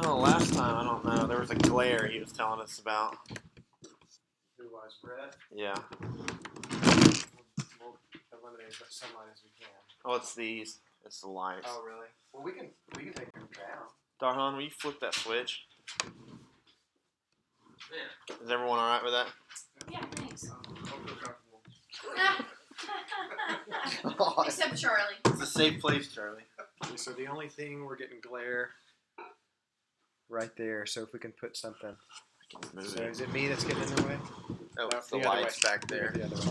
Oh, last time, I don't know. There was a glare he was telling us about. Who was Brett? Yeah. We'll eliminate as much sunlight as we can. Oh, it's these. It's the lights. Oh, really? Well, we can take them down. Darhan, will you flip that switch? Yeah. Is everyone all right with that? Yeah, thanks. I'll feel comfortable. Except Charlie. It's a safe place, Charlie. Okay, so the only thing we're getting glare right there. So if we can put something. So is it me that's getting in the way? Oh, No, it's the the other lights way. back there. The other way.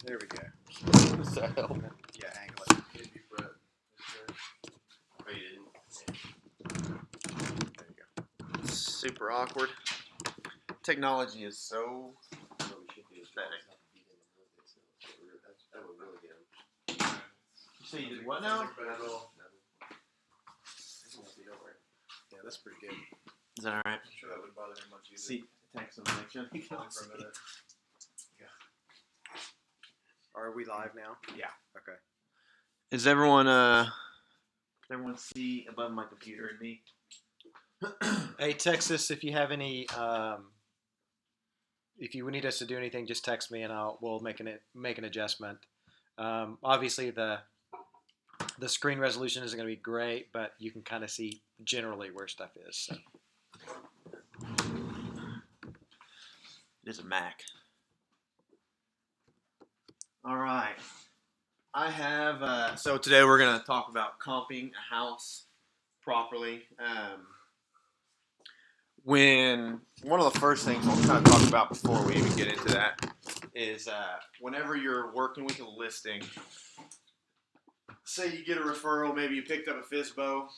There we go. Does that help? Yeah, angle it. Maybe Brett. Oh, you didn't? There you go. Super awkward. Technology is so What we should do is pathetic. That would really get him. You say you did what now? Yeah, that's pretty good. Is that all right? I'm sure that wouldn't bother him much either. See, text him. Make sure he can Only for see. a minute. Are we live now? Yeah. Okay. Is everyone see above my computer and me? Hey, text us if you have any. If you need us to do anything, just text me and we'll make an adjustment. Obviously, the screen resolution isn't going to be great, but you can kind of see generally where stuff is. So. It is a Mac. All right. I have, so today we're going to talk about comping a house properly. When one of the first things we'll kind of talk about before we even get into that is whenever you're working with a listing, say you get a referral, maybe you picked up a FSBO,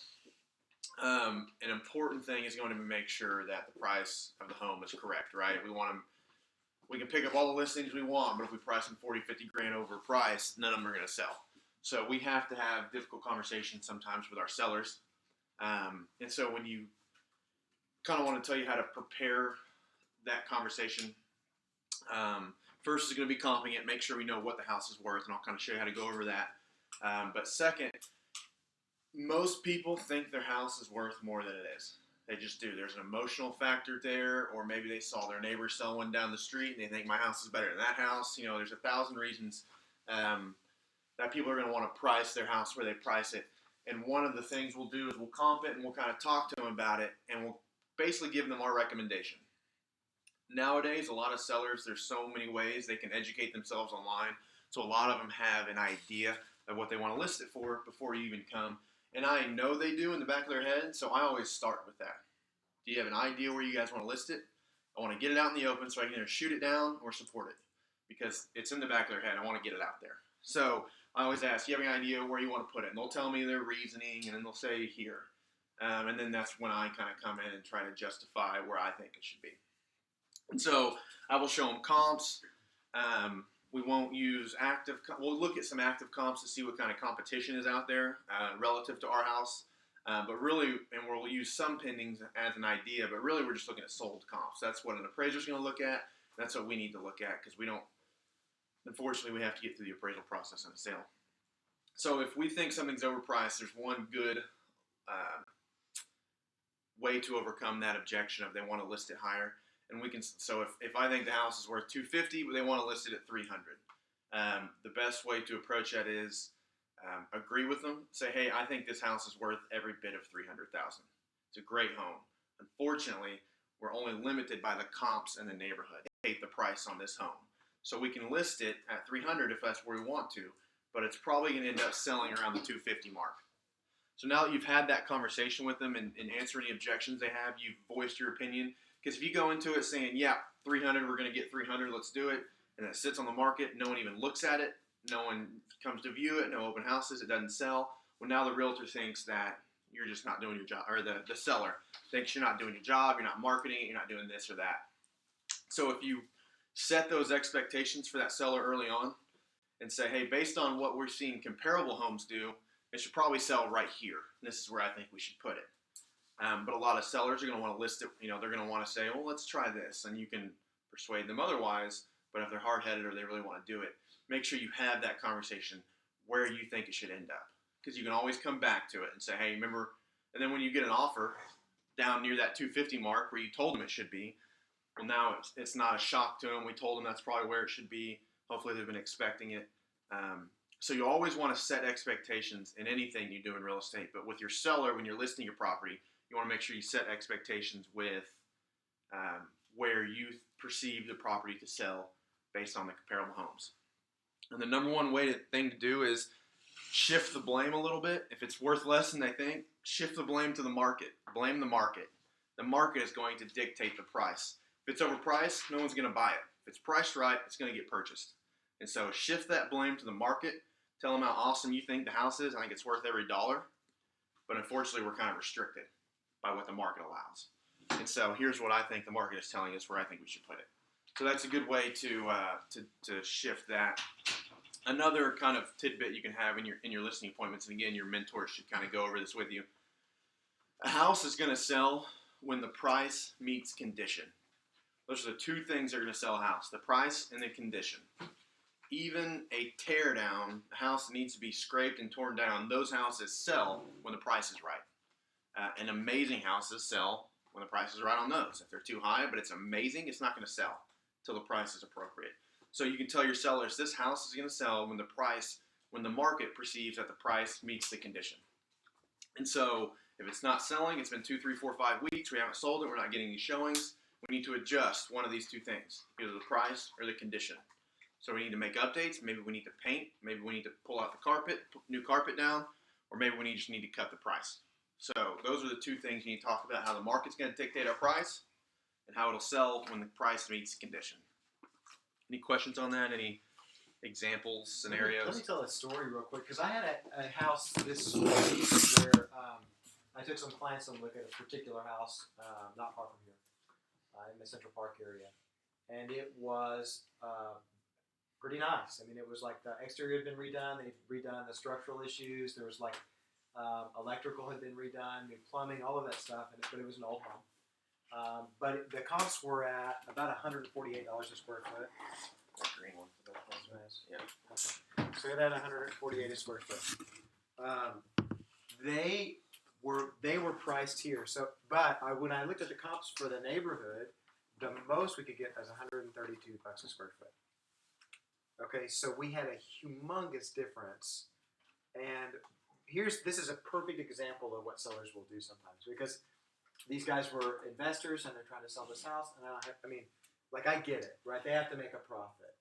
an important thing is going to be make sure that the price of the home is correct, right? We can pick up all the listings we want, but if we price them 40, 50 grand over price, none of them are going to sell. So we have to have difficult conversations sometimes with our sellers. And so when you kind of want to tell you how to prepare that conversation, first is going to be comping it, make sure we know what the house is worth, and I'll kind of show you how to go over that. But second, most people think their house is worth more than it is. They just do. There's an emotional factor there, or maybe they saw their neighbor sell one down the street and they think my house is better than that house. You know, there's 1,000 reasons that people are going to want to price their house where they price it. And one of the things we'll do is we'll comp it and we'll kind of talk to them about it, and we'll basically give them our recommendation. Nowadays, a lot of sellers, there's so many ways they can educate themselves online. So a lot of them have an idea of what they want to list it for before you even come. And I know they do in the back of their head, so I always start with that. Do you have an idea where you guys want to list it? I want to get it out in the open so I can either shoot it down or support it, because it's in the back of their head. I want to get it out there. So I always ask, do you have any idea where you want to put it? And they'll tell me their reasoning, and then they'll say here. And then that's when I kind of come in and try to justify where I think it should be. And so I will show them comps. We won't use we'll look at some active comps to see what kind of competition is out there relative to our house. But really, and we'll use some pendings as an idea, but really we're just looking at sold comps. That's what an appraiser's going to look at. That's what we need to look at, because unfortunately, we have to get through the appraisal process on a sale. So if we think something's overpriced, there's one good way to overcome that objection of they want to list it higher. And we can, so if I think the house is worth $250, but they want to list it at $300, the best way to approach that is agree with them. Say, hey, I think this house is worth every bit of $300,000. It's a great home. Unfortunately, we're only limited by the comps in the neighborhood. They hate the price on this home, so we can list it at $300 if that's where we want to, but it's probably going to end up selling around the $250 mark. So now that you've had that conversation with them and answer any objections they have, you've voiced your opinion. Because if you go into it saying, yeah, 300, we're going to get 300, let's do it, and it sits on the market, no one even looks at it, no one comes to view it, no open houses, it doesn't sell, well, now the realtor thinks that you're just not doing your job, or the seller thinks you're not doing your job, you're not marketing it, you're not doing this or that. So if you set those expectations for that seller early on and say, hey, based on what we're seeing comparable homes do, it should probably sell right here. This is where I think we should put it. But a lot of sellers are going to want to list it, they're going to want to say, well, let's try this. And you can persuade them otherwise, but if they're hard-headed or they really want to do it, make sure you have that conversation where you think it should end up. Because you can always come back to it and say, hey, remember, And then when you get an offer down near that 250 mark where you told them it should be, well, now it's not a shock to them. We told them that's probably where it should be. Hopefully they've been expecting it. So you always want to set expectations in anything you do in real estate. But with your seller, when you're listing your property, you want to make sure you set expectations with where you perceive the property to sell based on the comparable homes. And the number one thing to do is shift the blame a little bit. If it's worth less than they think, shift the blame to the market. Blame the market. The market is going to dictate the price. If it's overpriced, no one's going to buy it. If it's priced right, it's going to get purchased. And so shift that blame to the market. Tell them how awesome you think the house is. I think it's worth every dollar. But unfortunately, we're kind of restricted by what the market allows. And so here's what I think the market is telling us where I think we should put it. So that's a good way to shift that. Another kind of tidbit you can have in your listing appointments, and again, your mentors should kind of go over this with you. A house is going to sell when the price meets condition. Those are the two things that are going to sell a house: the price and the condition. Even a tear down, a house that needs to be scraped and torn down, those houses sell when the price is right. And amazing houses sell when the price is right on those. If they're too high, but it's amazing, it's not going to sell until the price is appropriate. So you can tell your sellers, this house is going to sell when the market perceives that the price meets the condition. And so if it's not selling, it's been 2, 3, 4, 5 weeks, we haven't sold it, we're not getting any showings, we need to adjust one of these two things, either the price or the condition. So we need to make updates, maybe we need to paint, maybe we need to pull out the carpet, put new carpet down, or maybe we just need to cut the price. So those are the two things you need to talk about: how the market's going to dictate our price and how it'll sell when the price meets condition. Any questions on that? Any examples, scenarios? Let me tell a story real quick, because I had a house this week where I took some clients to look at a particular house not far from here in the Central Park area. And it was pretty nice. I mean, it was like the exterior had been redone. They'd redone the structural issues. There was like electrical had been redone, new plumbing, all of that stuff. But it was an old home. But the comps were at about $148 a square foot. That green one. Yeah. Okay. So it had 148 a square foot. They were priced here. So, but when I looked at the comps for the neighborhood, the most we could get was $132 a square foot. Okay, so we had a humongous difference. And this is a perfect example of what sellers will do sometimes, because these guys were investors and they're trying to sell this house. And I get it, right? They have to make a profit.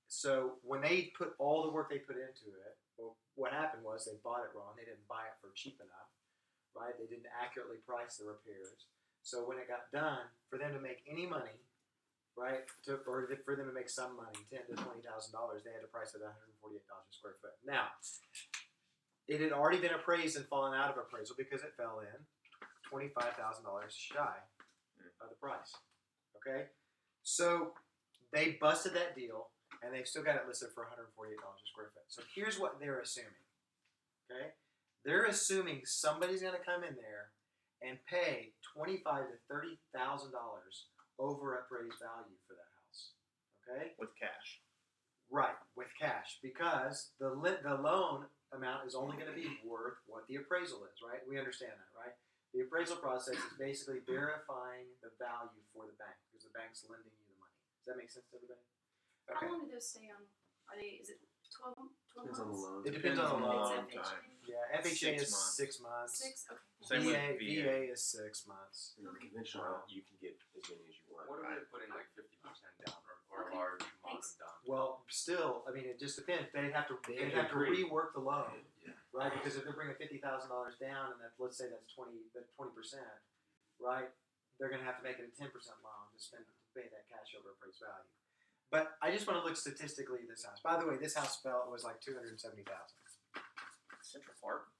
So when they put all the work they put into it, well, what happened was they bought it wrong. They didn't buy it for cheap enough, right? They didn't accurately price the repairs. So when it got done, for them to make any money, right, or for them to make some money, $10,000 to $20,000, they had to price it at $148 a square foot. Now, it had already been appraised and fallen out of appraisal because it fell in $25,000 shy of the price. Okay, so they busted that deal, and they've still got it listed for $148 a square foot. So here's what they're assuming. Okay, they're assuming somebody's going to come in there and pay $25,000 to $30,000 over appraised value for that house. Okay, With cash. right, with cash, because the loan amount is only going to be worth what the appraisal is. Right, we understand that, right? The appraisal process is basically verifying the value for the bank, because the bank's lending you the money. Does that make sense to everybody? How Okay. long do those stay on? Is it 12 Depends on the months? loan. It depends on the If loan. it's FHA. Yeah, FHA 6 is months. 6 months. 6? Okay. Same with VA. VA is 6 months. And conventional, you can get as many as you want. What if Right. they put in like 50% down or Okay. a large amount Thanks. of down? Well, still, I mean, it just depends. They'd have to agree. rework the loan, Yeah. right? Because if they're bringing $50,000 down, and let's say that's 20%, right? They're going to have to make it a 10% loan to pay that cash over appraised value. But I just want to look statistically at this house. By the way, this house was like $270,000. Central Park.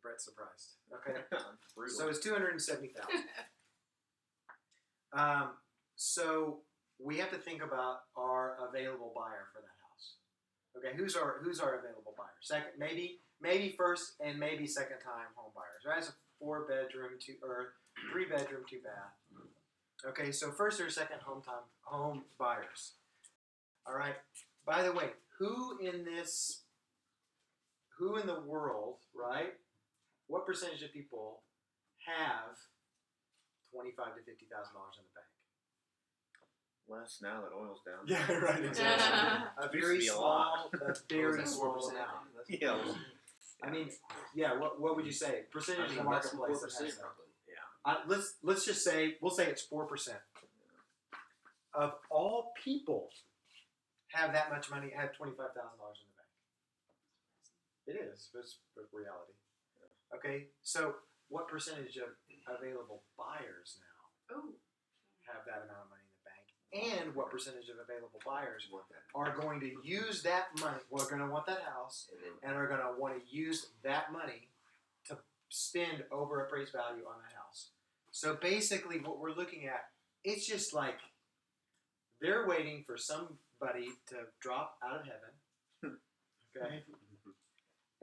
Brett's surprised. Okay. Brutal. So it's $270,000. So we have to think about our available buyer for that house. Okay, who's our available buyer? Second, maybe first and maybe second time home buyers. Right, it's a 4-bedroom, 3-bedroom, 2-bath. Okay, so first or second home buyers. All right. By the way, who in this who in the world, right? What percentage of people have $25,000 to $50,000 in the bank? Less now that oil's down. Yeah, right. Exactly. A Used to very be a small, lot. a very That's small 4%. amount. Yeah. I mean, yeah. What would you say? Percentage of the less than marketplace that 4% has that? probably. Let's just say we'll say it's 4% of all people have that much money. Have $25,000 in the bank. It is. It's reality. Okay. So what percentage of available buyers now Oh. have that amount of money in the bank? And what percentage of available buyers Want that. are going to use that money? Well, are going to want that house And then and are going to want to use that money to spend over appraised value on that house. So basically, what we're looking at, it's just like they're waiting for somebody to drop out of heaven, okay,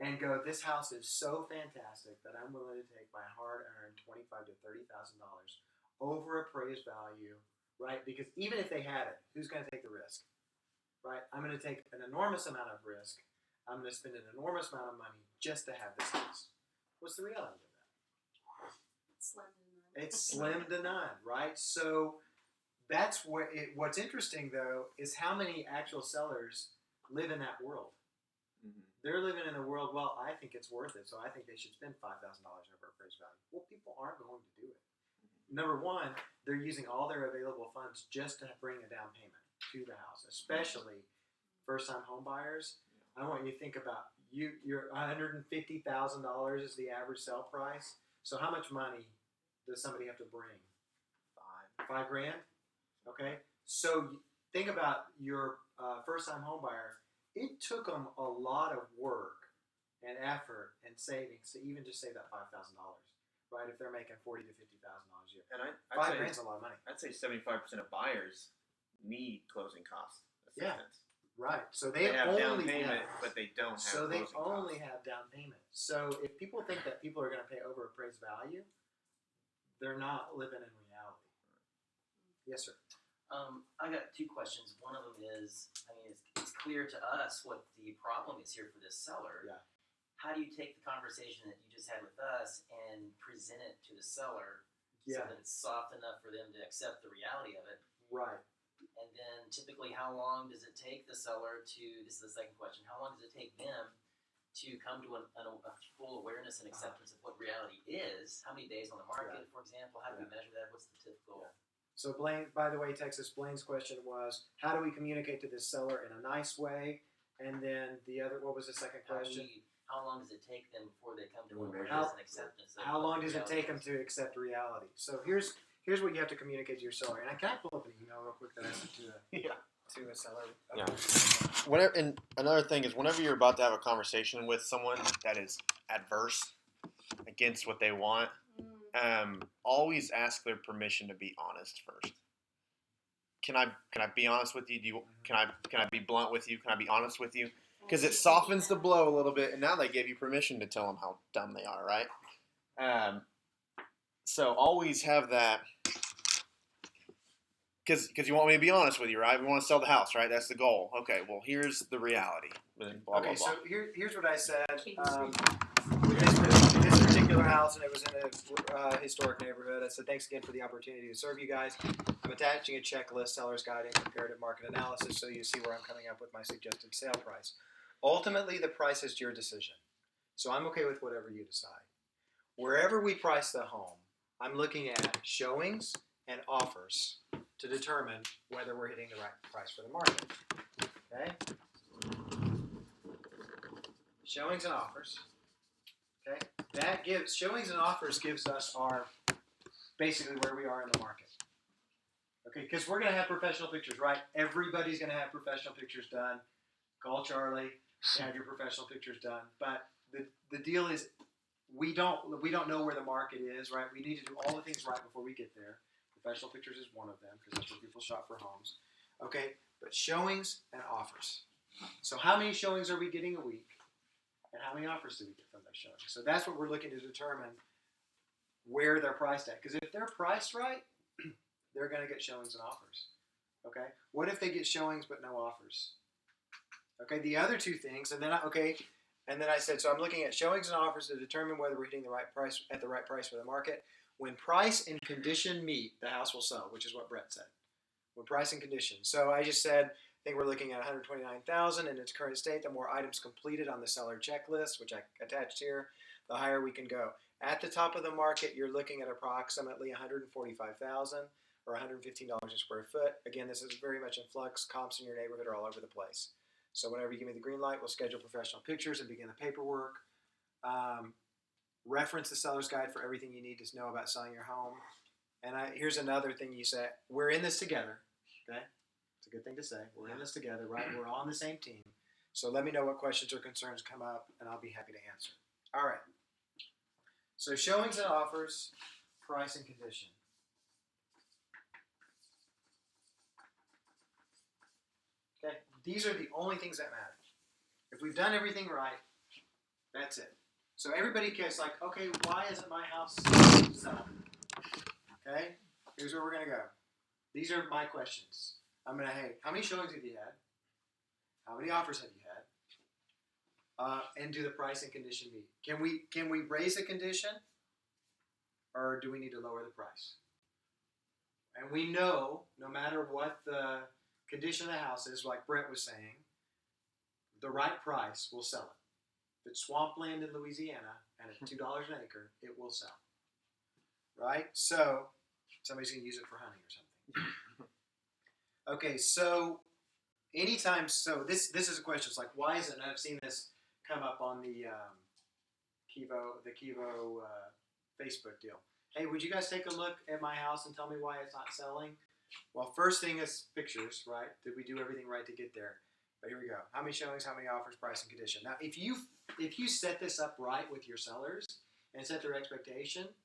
and go, this house is so fantastic that I'm willing to take my hard-earned $25,000 to $30,000 over appraised value, right? Because even if they had it, who's going to take the risk, right? I'm going to take an enormous amount of risk. I'm going to spend an enormous amount of money just to have this house. What's the reality of that? Slim to none. It's slim to none, right? So that's what's interesting, though, is how many actual sellers live in that world. Mm-hmm. They're living in a world, well, I think it's worth it, so I think they should spend $5,000 over appraised value. Well, people aren't going to do it. Number one, they're using all their available funds just to bring a down payment to the house, especially first-time home buyers. I want you to think about your $150,000 is the average sale price. So how much money does somebody have to bring? $5,000? Okay. So think about your first-time home buyer. It took them a lot of work and effort and savings to even just save that $5,000, right? If they're making $40,000 to $50,000 a year, And $5,000 is a lot of money, I'd say 75% of buyers need closing costs assistance. right? So They have down only payment, have, but they don't have so they closing only costs. have down payment. So if people think that people are going to pay over appraised value, they're not living in reality. Yes, sir. I got two questions. One of them is, I mean, it's clear to us what the problem is here for this seller. Yeah. How do you take the conversation that you just had with us and present it to the seller Yeah. so that it's soft enough for them to accept the reality of it? Right. And then typically, how long does it take the seller to, this is the second question, how long does it take them to come to a full awareness and acceptance of what reality is? How many days on the market, for example? How do we measure that? What's the typical? So Blaine, by the way, Texas, Blaine's question was, how do we communicate to this seller in a nice way? And then the other, what was the second question? How long does it take them before they come to How- awareness and acceptance? Of How what long the does it reality take them is? to accept reality? So here's what you have to communicate to your seller. And I can pull up an email real quick that I sent to a seller. Yeah. Whenever, and another thing is, whenever you're about to have a conversation with someone that is adverse against what they want, always ask their permission to be honest first. Can I be honest with you? Can I be blunt with you? Can I be honest with you? Because it softens the blow a little bit, and now they give you permission to tell them how dumb they are, right? So always have that. Because you want me to be honest with you, right? We want to sell the house, right? That's the goal. Okay, well, here's the reality. And blah, Okay, blah, blah. so here's what I said. Kevo. With this particular house, and it was in a historic neighborhood. I said, thanks again for the opportunity to serve you guys. I'm attaching a checklist, seller's guide, and comparative market analysis so you see where I'm coming up with my suggested sale price. Ultimately, the price is your decision. So I'm okay with whatever you decide. Wherever we price the home, I'm looking at showings and offers to determine whether we're hitting the right price for the market. Okay? Showings and offers. Okay? That gives showings and offers gives us our basically where we are in the market. Okay, because we're gonna have professional pictures, right? Everybody's gonna have professional pictures done. Call Charlie, have your professional pictures done. But the deal is we don't know where the market is, right? We need to do all the things right before we get there. Professional pictures is one of them because that's where people shop for homes. Okay, but showings and offers. So how many showings are we getting a week? And how many offers do we get from those showings? So that's what we're looking to determine where they're priced at. Because if they're priced right, they're going to get showings and offers. Okay? What if they get showings but no offers? Okay, the other two things, and then, And then I said, so I'm looking at showings and offers to determine whether we're hitting the right price at the right price for the market. When price and condition meet, the house will sell, which is what Brett said. When price and condition. So I just said, I think we're looking at 129,000 in its current state. The more items completed on the seller checklist, which I attached here, the higher we can go. At the top of the market, you're looking at approximately 145,000 or $115 a square foot. Again, this is very much in flux. Comps in your neighborhood are all over the place. So whenever you give me the green light, we'll schedule professional pictures and begin the paperwork. Reference the seller's guide for everything you need to know about selling your home. And here's another thing you said. We're in this together. Okay? It's a good thing to say. We're in this together, right? We're all on the same team. So let me know what questions or concerns come up, and I'll be happy to answer. All right. So showings and offers, price and condition. Okay, these are the only things that matter. If we've done everything right, that's it. So everybody gets like, okay, why isn't my house selling? Okay, here's where we're gonna go. These are my questions. I'm gonna, hey, how many showings have you had? How many offers have you had? And do the price and condition meet? Can we raise the condition, or do we need to lower the price? And we know, no matter what the condition of the house is, like Brent was saying, the right price will sell it. If it's swampland in Louisiana and at $2 an acre, it will sell. Right? So somebody's gonna use it for hunting or something. Okay, so anytime, so this is a question. It's like, why is it? And I've seen this come up on the Kevo Facebook deal. Hey, would you guys take a look at my house and tell me why it's not selling? Well, first thing is pictures, right? Did we do everything right to get there? But here we go. How many showings? How many offers? Price and condition. Now, if you set this up right with your sellers and set their expectation,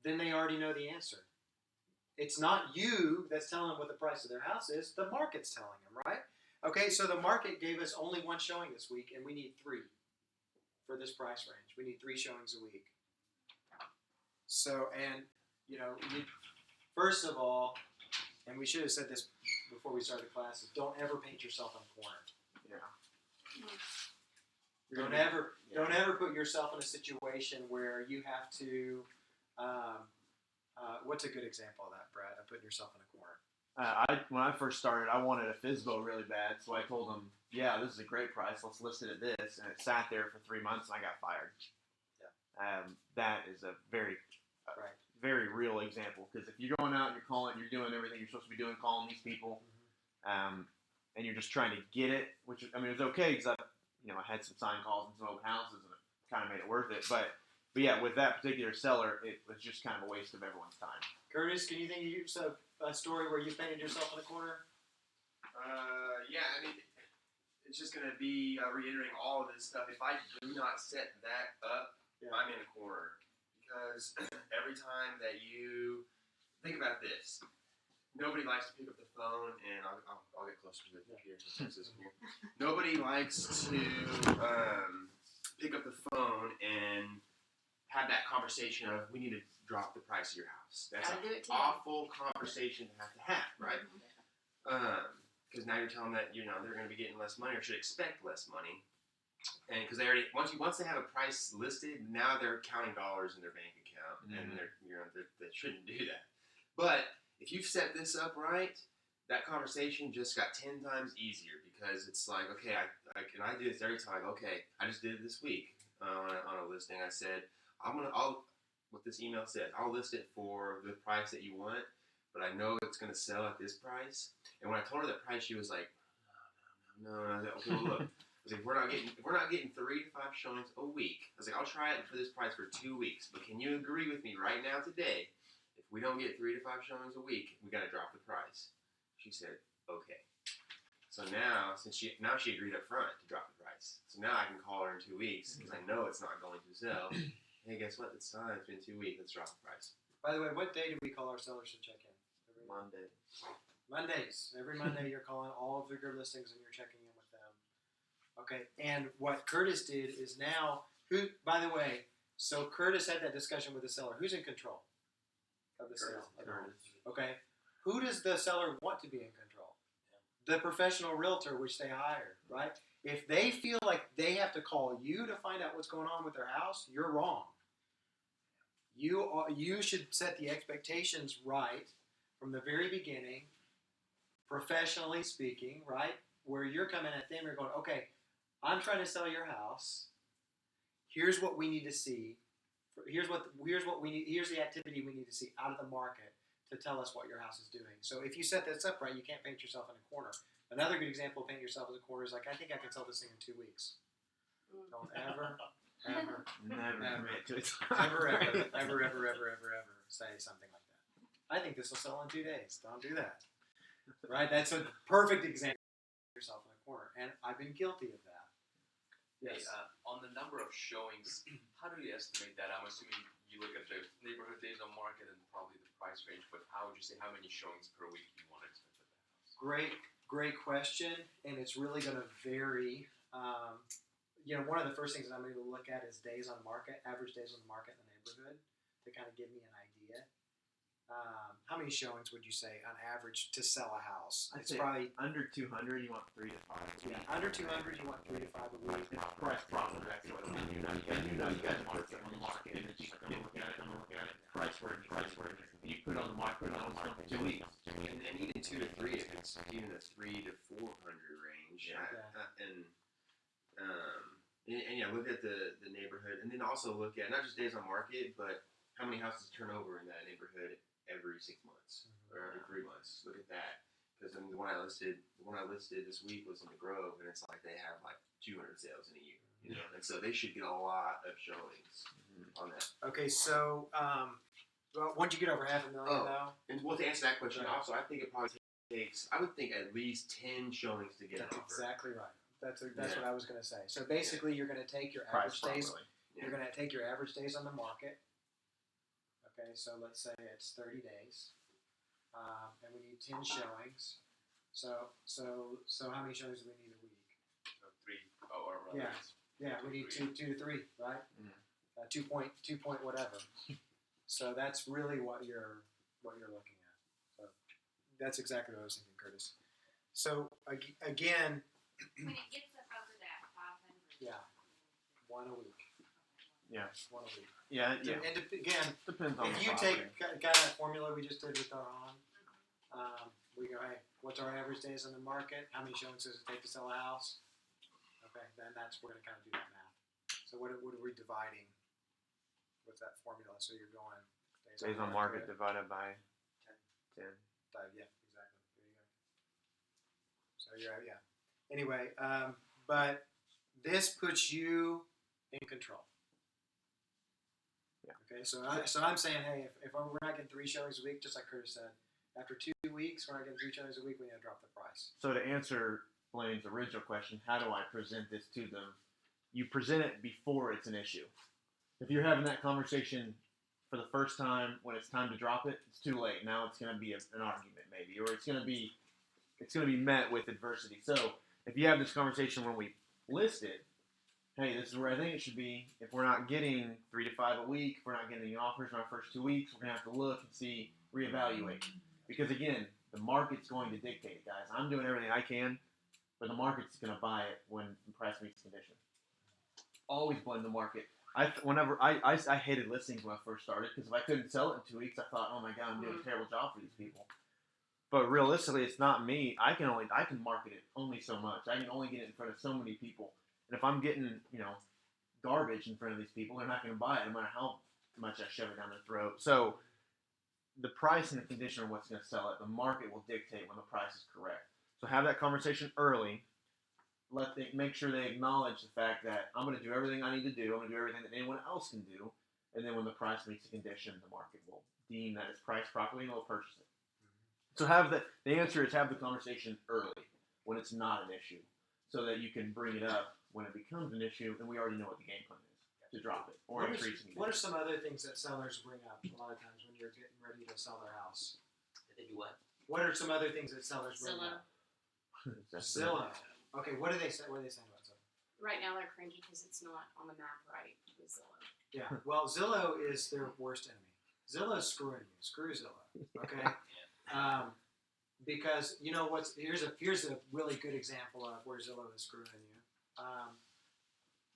then they already know the answer. It's not you that's telling them what the price of their house is. The market's telling them, right? Okay, so the market gave us only one showing this week, and we need 3 for this price range. We need 3 showings a week. So, and, first of all, and we should have said this before we started the class, is don't ever paint yourself in a corner. Yeah. Don't ever put yourself in a situation where you have to, what's a good example of that, Brad, of putting yourself in a corner? When I first started, I wanted a FSBO really bad, so I told them, yeah, this is a great price, let's list it at this, and it sat there for 3 months, and I got fired. Yeah. That is a very real example, because if you're going out and you're calling, you're doing everything you're supposed to be doing, calling these people, and you're just trying to get it, which, I mean, it's okay, because I had some sign calls and some open houses, and it kind of made it worth it, but yeah, with that particular seller, it was just kind of a waste of everyone's time. Curtis, can you think of a story where you painted yourself in a corner? Yeah, I mean, it's just going to be reiterating all of this stuff. If I do not set that up, I'm in a corner. Because every time that you think about this, nobody likes to pick up the phone, and I'll get closer to the computer. Nobody likes to pick up the phone and have that conversation of, we need to drop the price of your house. That's Gotta do it an today. awful conversation to have, right? Because now you're telling them that they're going to be getting less money or should expect less money, and because they already once they have a price listed, now they're counting dollars in their bank account, and they shouldn't do that. But if you've set this up right, that conversation just got 10 times easier, because it's like, okay, I do this every time. Okay, I just did it this week on a listing. I said, what this email said, I'll list it for the price that you want, but I know it's going to sell at this price. And when I told her that price, she was like, no. I was like, okay, well, look. I was like, if we're not getting 3 to 5 showings a week, I was like, I'll try it for this price for 2 weeks, but can you agree with me right now today, if we don't get 3 to 5 showings a week, we got to drop the price? She said, okay. So now, she agreed up front to drop the price. So now I can call her in 2 weeks, because I know it's not going to sell. Hey, guess what? It's time. It's been 2 weeks. Let's drop the price. By the way, what day do we call our sellers to check in? Monday. Mondays. Every Monday you're calling all of your listings and you're checking in with them. Okay, and what Curtis did is now, by the way, so Curtis had that discussion with the seller. Who's in control of the sale? Curtis. Okay, who does the seller want to be in control? The professional realtor which they hired, right? If they feel like they have to call you to find out what's going on with their house, you're wrong. You should set the expectations right from the very beginning, professionally speaking, right? Where you're coming at them, you're going, okay, I'm trying to sell your house. Here's what we need to see. Here's the activity we need to see out of the market to tell us what your house is doing. So if you set this up right, you can't paint yourself in a corner. Another good example of paint yourself in a corner is like, I think I can sell this thing in 2 weeks. Don't ever say something like that. I think this will sell in 2 days. Don't do that. Right? That's a perfect example of yourself in a corner. And I've been guilty of that. Hey, Yes. on the number of showings, how do you estimate that? I'm assuming you look at the neighborhood days on market and probably the price range, but how would you say how many showings per week you want to expect at the house? Great question. And it's really going to vary. One of the first things that I'm going to look at is days on market, average days on the market in the neighborhood to kind of give me an idea. How many showings would you say on average to sell a house? I'd It's say probably under 200, you want 3 to 5. under 200. You want 3 to 5 a week. It's price problem. That's what it is. You know you guys put it on the market, and then you can look at it. Price where you put it on the market for 2 weeks. And even 2 to 3, if it's even a 3 to 400 range, Yeah. And yeah, look at the neighborhood, and then also look at not just days on market, but how many houses turn over in that neighborhood every 6 months or every 3 months. Look at that, because the one I listed this week was in the Grove, and it's like they have like 200 sales in a year, and so they should get a lot of showings on that. Okay, so once you get over $500,000, though, And well, to answer that question, Right. also, I think it probably takes. I would think at least 10 showings to get that's an offer. exactly right. That's Yeah. what I was going to say. So basically, you're going to take your Price average days. properly. You're going to take your average days on the market. Okay, so let's say it's 30 days, and we need 10 showings. So how many showings do we need a week? Or 3 or rather Yeah. it's Yeah, we need 2 to 3, right? 2 point whatever. So that's really what you're looking at. So that's exactly what I was thinking, Curtis. So again, When it gets up over that 500. yeah, 1 a week. Yeah. 1 a week. Yeah. And again, Depends on if the you property. take that formula we just did with our we go, hey, what's our average days on the market? How many showings does it take to sell a house? Okay, then we're going to kind of do that math. So what are we dividing with that formula? So you're going Days on market divided by 10. Yeah, exactly. There you go. So yeah. Anyway, but this puts you in control. Yeah. Okay, so I'm saying, hey, if we're not getting 3 showings a week, just like Curtis said, after 2 weeks, we're not getting 3 showings a week, we need to drop the price. So to answer Blaine's original question, how do I present this to them? You present it before it's an issue. If you're having that conversation for the first time when it's time to drop it, it's too late. Now it's going to be an argument maybe, or it's going to be met with adversity. So if you have this conversation when we list it, hey, this is where I think it should be. If we're not getting 3 to 5 a week, if we're not getting any offers in our first 2 weeks, we're going to have to look and see, reevaluate. Because again, the market's going to dictate it, guys. I'm doing everything I can, but the market's going to buy it when the price meets condition. Always blame the market. I hated listings when I first started because if I couldn't sell it in 2 weeks, I thought, oh my God, I'm doing a terrible job for these people. But realistically, it's not me. I can market it only so much. I can only get it in front of so many people. And if I'm getting, garbage in front of these people, they're not going to buy it no matter how much I shove it down their throat. So the price and the condition of what's going to sell it, the market will dictate when the price is correct. So have that conversation early. Make sure they acknowledge the fact that I'm going to do everything I need to do. I'm going to do everything that anyone else can do. And then when the price meets the condition, the market will deem that it's priced properly and they'll purchase it. So the answer is have the conversation early when it's not an issue so that you can bring it up when it becomes an issue and we already know what the game plan is to drop it or increase it. What are some other things that sellers bring up a lot of times when you're getting ready to sell their house? Did they do what? What are some other things that sellers bring Zillow. up? Zillow. Okay, what are they saying about Zillow? Right now they're cranky because it's not on the map right with Zillow. Yeah, well, Zillow is their worst enemy. Zillow's screwing you. Screw Zillow. Okay. Because here's a really good example of where Zillow is screwing you.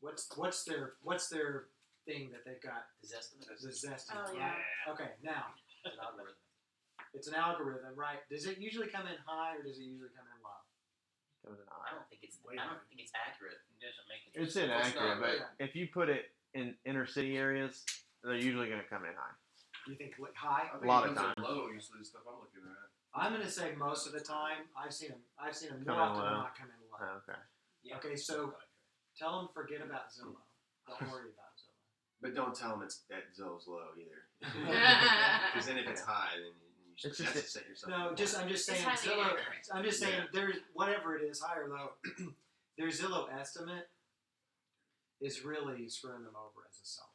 What's their thing that they've got? The Zestimate. The Zestimate. Oh, right? yeah. Okay, now It's an algorithm. it's an algorithm, right? Does it usually come in high or does it usually come in low? I don't think it's accurate. It doesn't make it. It's inaccurate, but Yeah. if you put it in inner city areas, they're usually going to come in high. You think high? A lot of times. Low, usually the stuff I'm looking at. I'm going to say most of the time. I've seen them more Come in often than low. not come in low. Oh, okay. Okay, so tell them forget about Zillow. Don't worry about Zillow. But don't tell them that Zillow's low either. Because then if it's high, then you should It's just have to set yourself. No, up. I'm just saying highly Zillow. accurate. I'm just saying Yeah. there's whatever it is, high or low. Their Zillow estimate is really screwing them over as a seller.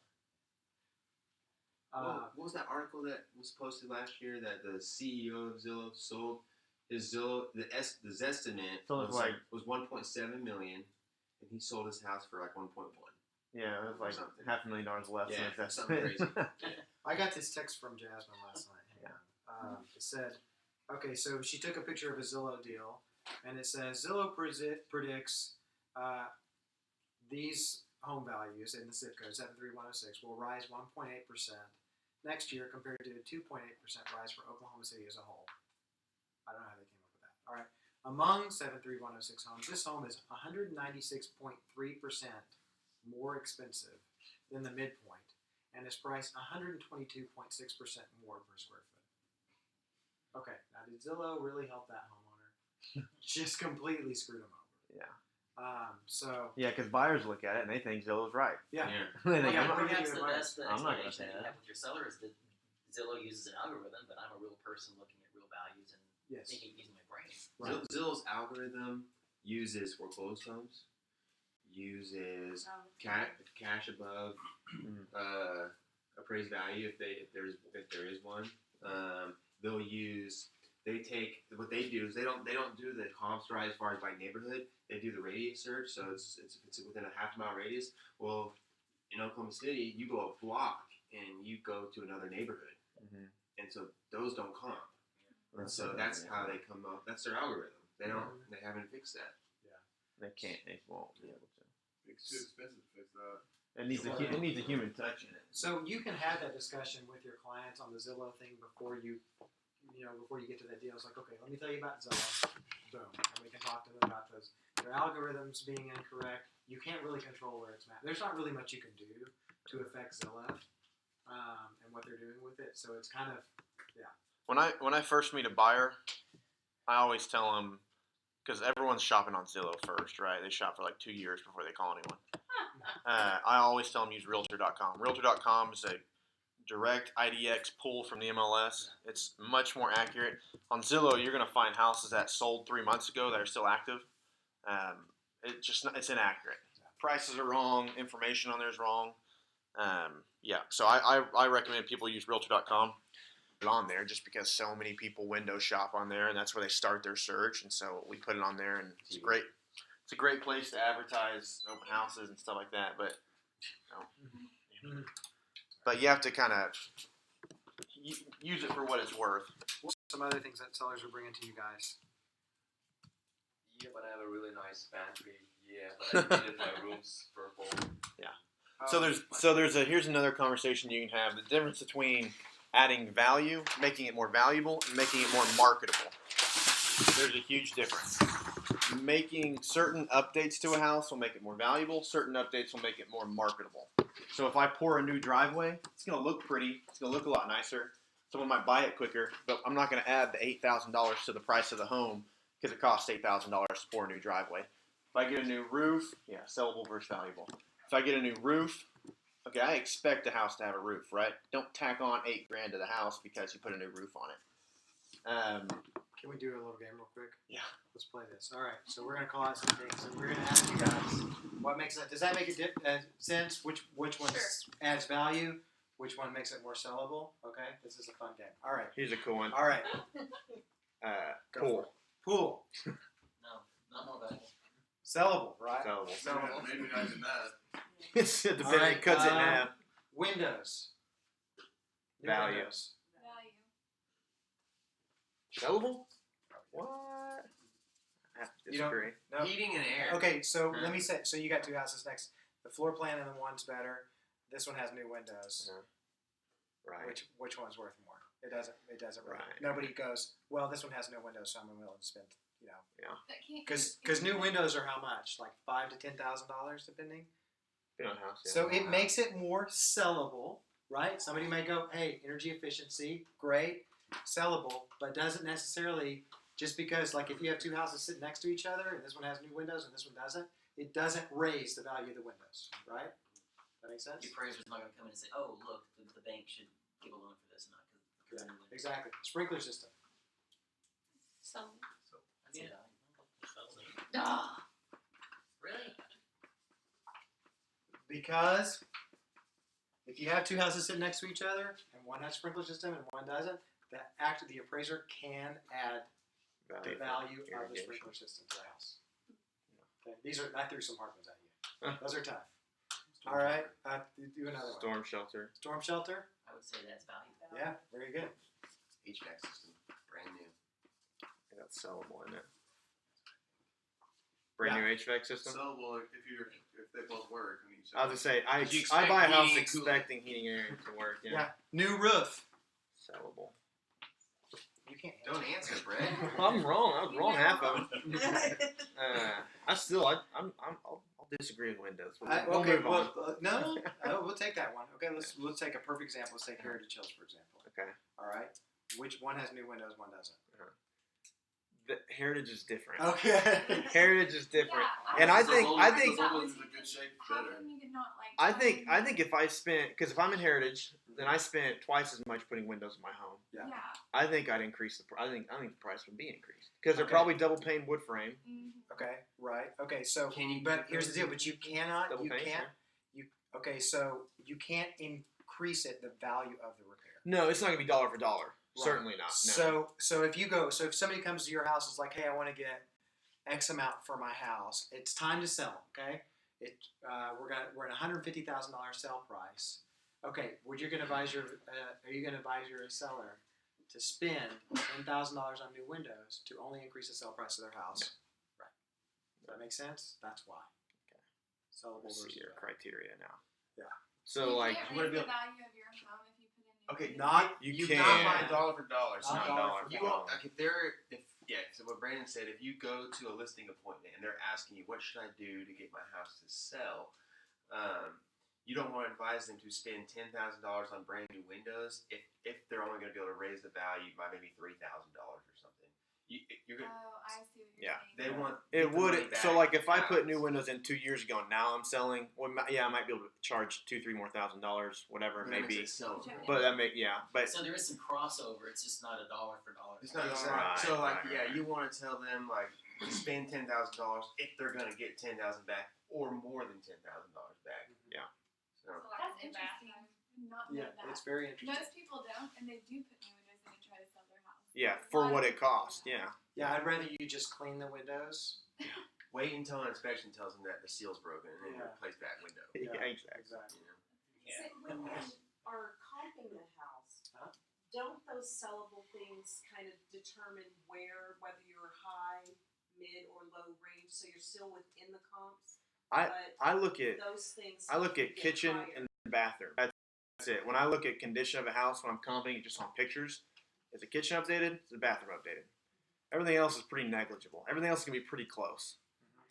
What was that article that was posted last year that the CEO of Zillow sold his Zillow the Zestimate So it's like- was 1.7 million, and he sold his house for like 1.1. Yeah, it was like Something. $500,000 less Yeah, than his something estimate. I got this text from Jasmine last night. Hang on. It said, okay, so she took a picture of a Zillow deal, and it says Zillow predicts these home values in the zip code 73106 will rise 1.8% next year compared to a 2.8% rise for Oklahoma City as a whole. I don't know how they came up with that. All right. Among 73106 homes, this home is 196.3% more expensive than the midpoint and is priced 122.6% more per square foot. Okay, now did Zillow really help that homeowner? Just completely screwed him over. Yeah. So Yeah, because buyers look at it and they think Zillow's right. yeah. They think, Yeah, I'm not- we're Perhaps gonna the do it best I'm not gonna explanation say that you that. have with your seller is that Zillow uses an algorithm, but I'm a real person looking at real values and Yes. thinking using my brain. Right. Zillow's algorithm uses foreclosed homes, uses cash above appraised value if there is one. They take what they do is they don't do the comps right as far as by neighborhood. They do the radius search, so it's within a half-mile radius. Well, in Oklahoma City, you go a block and you go to another neighborhood, Mhm. and so those don't comp. And so that's how they come up. That's their algorithm. They don't. They haven't fixed that. They can't. They won't be able to. It's too expensive to fix that. It needs a human touch in it. So you can have that discussion with your clients on the Zillow thing before you get to that deal. It's like, okay, let me tell you about Zillow. Boom. And we can talk to them about their algorithms being incorrect. You can't really control where it's mapped. There's not really much you can do to affect Zillow and what they're doing with it. So it's kind of, When I first meet a buyer, I always tell them, because everyone's shopping on Zillow first, right? They shop for like 2 years before they call anyone. I always tell them use Realtor.com. Realtor.com is a direct IDX pull from the MLS. It's much more accurate. On Zillow, you're going to find houses that sold 3 months ago that are still active. It's inaccurate. Prices are wrong. Information on there is wrong. So I recommend people use Realtor.com on there just because so many people window shop on there, and that's where they start their search. And so we put it on there, and it's great. It's a great place to advertise open houses and stuff like that. But you have to kind of use it for what it's worth. some other things that sellers are bringing to you guys. Yeah, but I have a really nice pantry. Yeah, but I needed my rooms purple. Here's another conversation you can have. The difference between adding value, making it more valuable, and making it more marketable. There's a huge difference. Making certain updates to a house will make it more valuable. Certain updates will make it more marketable. So if I pour a new driveway, it's going to look pretty. It's going to look a lot nicer. Someone might buy it quicker, but I'm not going to add the $8,000 to the price of the home because it costs $8,000 to pour a new driveway. If I get a new roof, sellable versus valuable. If I get a new roof, okay, I expect the house to have a roof, right? Don't tack on $8,000 to the house because you put a new roof on it. Can we do a little game real quick? Yeah. Let's play this. All right. So we're gonna call out some things, and we're gonna ask you guys what makes it. Does that make sense? Which one adds value? Which one makes it more sellable? Okay. This is a fun game. All right. Here's a cool one. All right. Go Pool. for it. Pool. No, not more valuable. Sellable, right? Sellable. Sellable. Maybe not even that. It's the All bit right, that cuts it in half. Windows. New Value. windows. Value. Sellable? What? I have to You don't- disagree. No. Heating and air. Okay, so Huh? let me say. So you got two houses next. The floor plan and the one's better. This one has new windows. Right. Which one's worth more? It doesn't. Really. Right. Nobody goes. Well, this one has no windows, so I'm willing to spend. That can't Because new windows are how much? Like $5,000 to $10,000 depending. Depending on house. Yeah. So it makes it more sellable, right? Somebody may go, hey, energy efficiency, great, sellable, but doesn't necessarily, just because, like, if you have two houses sitting next to each other and this one has new windows and this one doesn't, it doesn't raise the value of the windows, right? That makes sense? The appraiser's not going to come in and say, "Oh, look, the bank should give a loan for this," not because Yeah, exactly. Sprinkler system. So, That's Yeah. a value. Really? Because if you have two houses sitting next to each other and one has sprinkler system and one doesn't, the appraiser can add the value of the irrigation. sprinkler system to the house. Okay, I threw some hard ones at you. Those are tough. All right, do another one. Storm shelter. Storm shelter. I would say that's value. Yeah, very good. HVAC system, brand new. Yeah, that's sellable, isn't it? Brand new HVAC system. Sellable if they both work. I mean, I was gonna say I You I buy a expect house heating and cooling. expecting heating and air to work. Yeah. Yeah. New roof. Sellable. You can't. Don't answer, Brett. I'm wrong. I was wrong half of it. I'll disagree with windows. We'll Okay. move on. Well, no, we'll take that one. Okay, let's take a perfect example. Let's take Heritage Hills for example. Okay. All right. Which one has new windows, one doesn't. The heritage is different. Okay. Heritage is different. Yeah, And I The think Volvo is in a good shape. How Better. can you not like? I think if I spent, because if I'm in heritage, then I spent twice as much putting windows in my home. Yeah. Yeah. I think I'd increase the. I think the price would be increased because they're Okay. probably double pane wood frame. Mm-hmm. Okay. Right. Okay. So, Can you but put here's the those deal. in But you cannot. Double You pane, can't. You okay? So you can't increase the value of the repair. No, it's not gonna be dollar for dollar. Right. Certainly not. No. So if somebody comes to your house and is like, hey, I want to get X amount for my house, it's time to sell. Okay, we're at $150,000 sell price. Okay, are you going to advise your seller to spend $10,000 on new windows to only increase the sell price of their house? Right. Does that make sense? That's why. Okay. Sellable Let's see versus your criteria now. Yeah. So you like, can't you wanna raise be the value of your home if you put in. Okay, Not you you can. not buy dollar for dollar. So Not you- dollar for you dollar. won't. Okay, so what Brandon said, if you go to a listing appointment and they're asking you, what should I do to get my house to sell? You don't want to advise them to spend $10,000 on brand new windows if they're only going to be able to raise the value by maybe $3,000 or something. You're gonna. Oh, I see what you're Yeah. saying. They want It get the money would. So back like, if I put new fast. windows in 2 years ago, and now I'm selling. Well, I might be able to charge $2,000-3,000 more, whatever it may That makes be. it sellable. But that but So there is some crossover. It's just not a dollar for dollar. It's not Exactly. right. So like, Right, yeah, right. you want to tell them like spend $10,000 if they're gonna get $10,000 back or more than $10,000 back. Yeah. So That's interesting. Not know Yeah, that. it's very interesting. Most people don't, and they do put new windows in and try to sell their house. yeah, A for lot what of it people do costs. that. Yeah. Yeah, I'd rather you just clean the windows. wait until an inspection tells them that the seal's broken and then Yeah. replace that window. Yeah, exactly. Exactly. You know? Yeah. So when you are comping the house, Huh? don't those sellable things kind of determine whether you're high, mid, or low range? So you're still within the comps. I- but I look at those things. kitchen get higher. and bathroom. That's it. When I look at condition of a house, when I'm comping just on pictures, is the kitchen updated? Is the bathroom updated? Everything else is pretty negligible. Everything else is gonna be pretty close.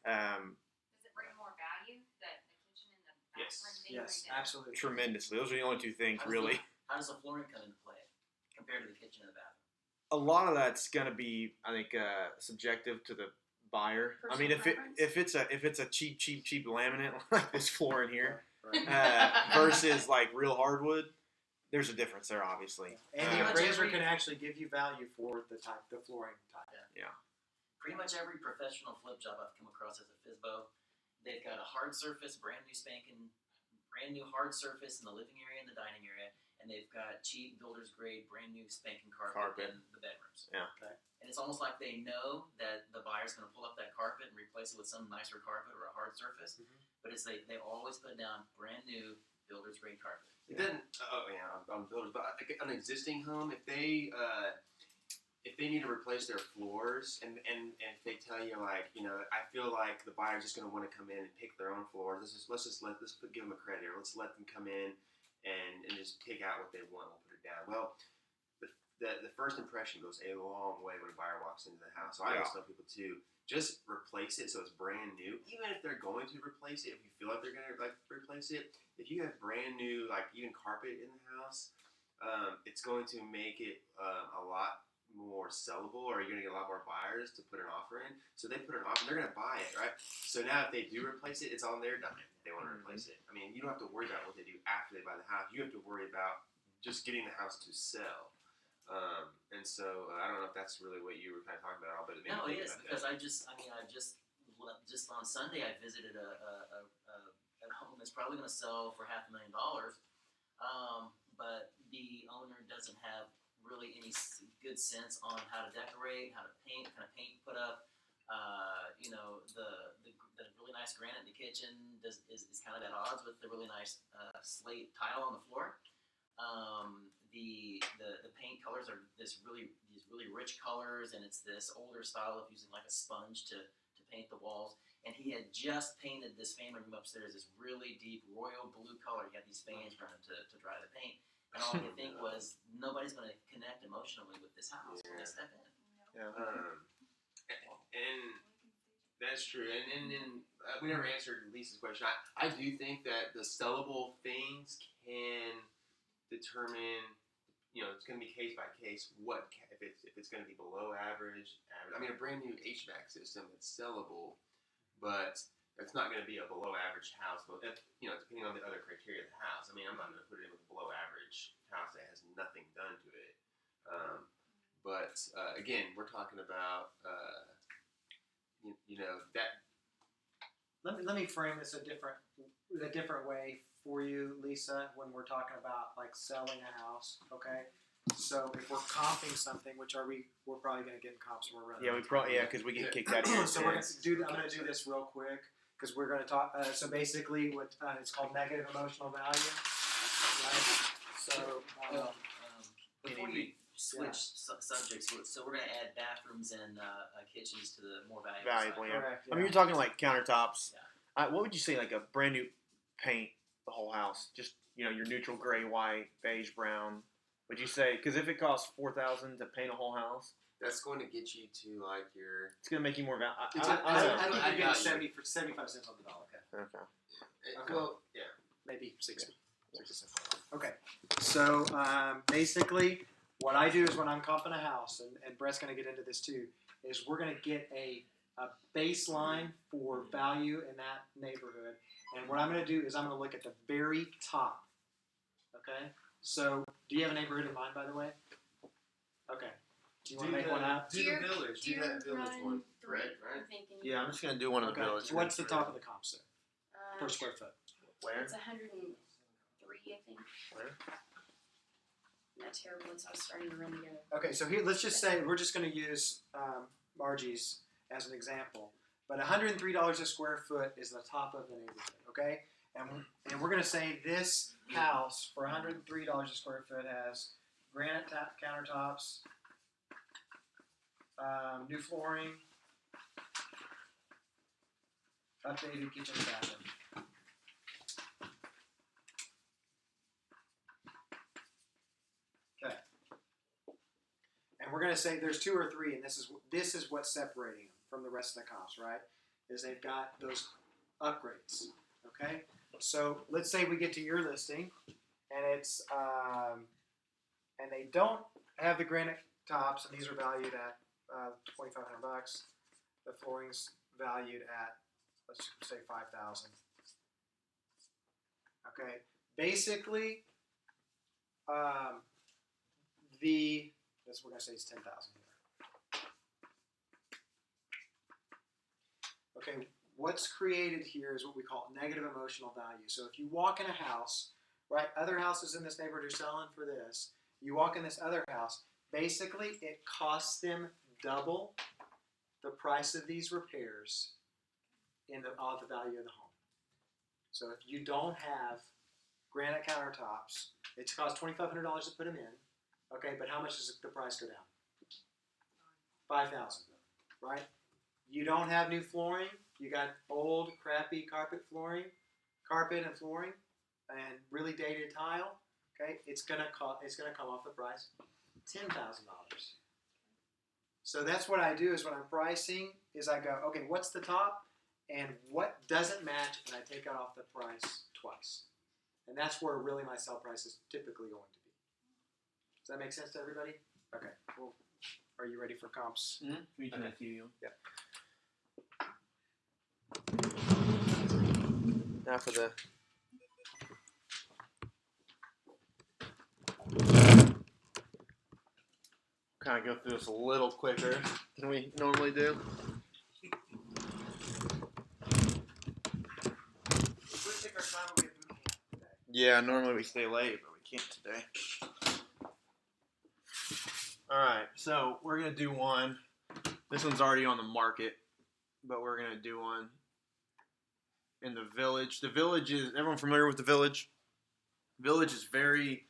does it bring more value that the kitchen and the bathroom Yes. they Yes, bring down? absolutely. Tremendously. Those are the only two things How does really. How does the flooring come into play compared to the kitchen and the bathroom? A lot of that's gonna be, I think, subjective to the buyer. I mean, Personal if it's a cheap laminate like this floor in here, Right. versus like real hardwood, there's a difference there, obviously. And the appraiser can actually give you value for the flooring type. Pretty much every professional flip job I've come across as a FISBO, they've got a hard surface, brand new hard surface in the living area and the dining area, and they've got cheap builder's grade, brand new spanking carpet in the bedrooms. Yeah. Okay. And it's almost like they know that the buyer's going to pull up that carpet and replace it with some nicer carpet or a hard surface, but it's they always put down brand new builder's grade carpet. It doesn't. Oh yeah, on builders, but like an existing home, if they if they need to replace their floors, and if they tell you like, I feel like the buyer's just going to want to come in and pick their own floors. Let's give them a credit. Or let's let them come in and just take out what they want. We'll put it down. Well, the first impression goes a long way when a buyer walks into the house. So I always tell people too, just replace it so it's brand new. Even if they're going to replace it, if you feel like they're going to replace it, if you have brand new like even carpet in the house, it's going to make it a lot more sellable, or you're going to get a lot more buyers to put an offer in. So they put an offer, they're going to buy it, right? So now if they do replace it, it's on their dime. They want to replace it. I mean, you don't have to worry about what they do after they buy the house. You have to worry about just getting the house to sell. And so I don't know if that's really what you were kind of talking about, but it made me think about because that. I just on Sunday I visited a home that's probably going to sell for $500,000, but the owner doesn't have really any good sense on how to decorate, how to paint, kind of paint put up. The really nice granite in the kitchen is kind of at odds with the really nice slate tile on the floor. The paint colors are these really rich colors, and it's this older style of using like a sponge to paint the walls. And he had just painted this family room upstairs this really deep royal blue color. He had these fans running to dry the paint. And all I could think was, nobody's going to connect emotionally with this house when they step in. And that's true. And we never answered Lisa's question. I do think that the sellable things can determine, it's going to be case by case. If it's going to be below average. I mean, a brand new HVAC system that's sellable, but it's not going to be a below average house. But depending on the other criteria of the house. I mean, I'm not going to put it in with a below average house that has nothing done to it. But again, we're talking about that. Let me frame this a different way for you, Lisa, when we're talking about like selling a house. Okay, so if we're comping something, we're probably going to get in comps when we're running. Yeah, because we get kicked out of here. So I'm going to do this real quick because we're going to talk. So basically, what it's called negative emotional value, right? So before you switch subjects, so we're going to add bathrooms and kitchens to the more valuable. Yeah. Correct, I mean, you're talking like countertops. Yeah. What would you say, like a brand new paint the whole house? Just your neutral gray, white, beige, brown. Would you say? Because if it costs $4,000 to paint a whole house, that's going to get you to like your. It's going to make you more value. I think you're getting 75 cents on the dollar. Okay. Well, yeah. Maybe 60. 60 cents. Okay. So basically, what I do is when I'm comping a house, and Brett's going to get into this too, is we're going to get a baseline for value in that neighborhood. And what I'm going to do is I'm going to look at the very top. Okay? So, do you have a neighborhood in mind, by the way? Okay. Do you want to make one up? Do the village. Do that village one. Right? Yeah, I'm just going to do one of the village. What's the top of the comp set per square foot? Where? It's 103, I think. Where? Not terrible. It's all starting to run together. Okay, so here, let's just say we're just going to use Margie's as an example. But $103 a square foot is the top of the neighborhood, okay? And we're going to say this house for $103 a square foot has granite countertops, new flooring, updated kitchen and bathroom. Okay. And we're going to say there's 2 or 3, and this is what's separating them from the rest of the comps, right? Is they've got those upgrades. Okay, so let's say we get to your listing, and it's and they don't have the granite tops, and these are valued at $2,500. The flooring's valued at, let's say, $5,000. Okay, basically, we're gonna say it's $10,000 here. Okay, what's created here is what we call negative emotional value. So if you walk in a house, right, other houses in this neighborhood are selling for this. You walk in this other house, basically it costs them double the price of these repairs of the value of the home. So if you don't have granite countertops, it costs $2,500 to put them in. Okay, but how much does the price go down? 5,000, right? You don't have new flooring. You got old, crappy carpet and flooring, and really dated tile. Okay, it's gonna come off the price $10,000. So that's what I do is when I'm pricing is I go, okay, what's the top and what doesn't match, and I take it off the price twice, and that's where really my sell price is typically going to be. Does that make sense to everybody? Okay. Well, are you ready for comps? Yeah. Now for the kind of go through this a little quicker than we normally do. Yeah, normally we stay late, but we can't today. Alright, so we're going to do one. This one's already on the market, but we're going to do one in the Village. The Village is, everyone familiar with the Village? Village is very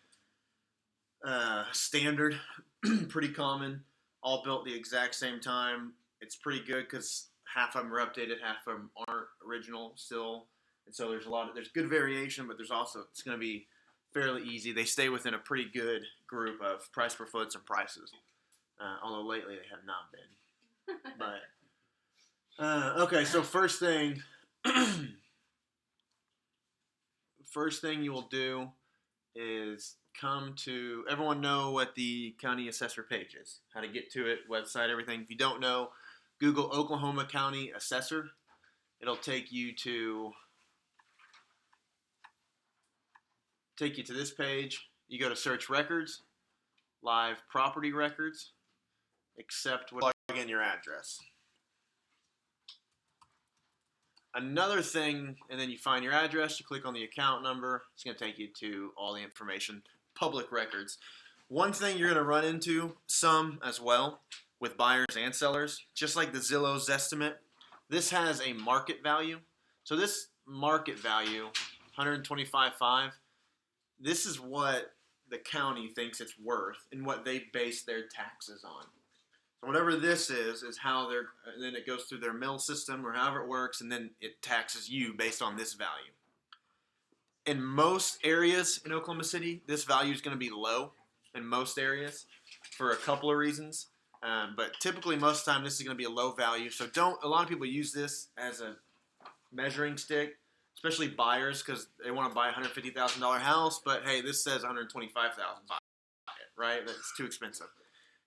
standard, pretty common, all built the exact same time. It's pretty good because half of them are updated, half of them aren't original still. And so there's good variation, but there's also, it's going to be fairly easy. They stay within a pretty good group of price per foots and prices. Although lately they have not been. But okay, so first thing you will do is come to, everyone know what the county assessor page is, how to get to it, website, everything. If you don't know, Google Oklahoma County Assessor. It'll take you to this page. You go to search records, live property records, plug in your address. Another thing, and then you find your address, you click on the account number, it's going to take you to all the information, public records. One thing you're going to run into, some as well, with buyers and sellers, just like the Zillow's estimate, this has a market value. So this market value, $125,500, this is what the county thinks it's worth and what they base their taxes on. So whatever this is how then it goes through their mill system or however it works, and then it taxes you based on this value. In most areas in Oklahoma City, this value is going to be low in most areas for a couple of reasons. But typically most of the time this is going to be a low value. So a lot of people use this as a measuring stick, especially buyers, because they want to buy a $150,000 house, but hey, this says $125,000, right? That's too expensive.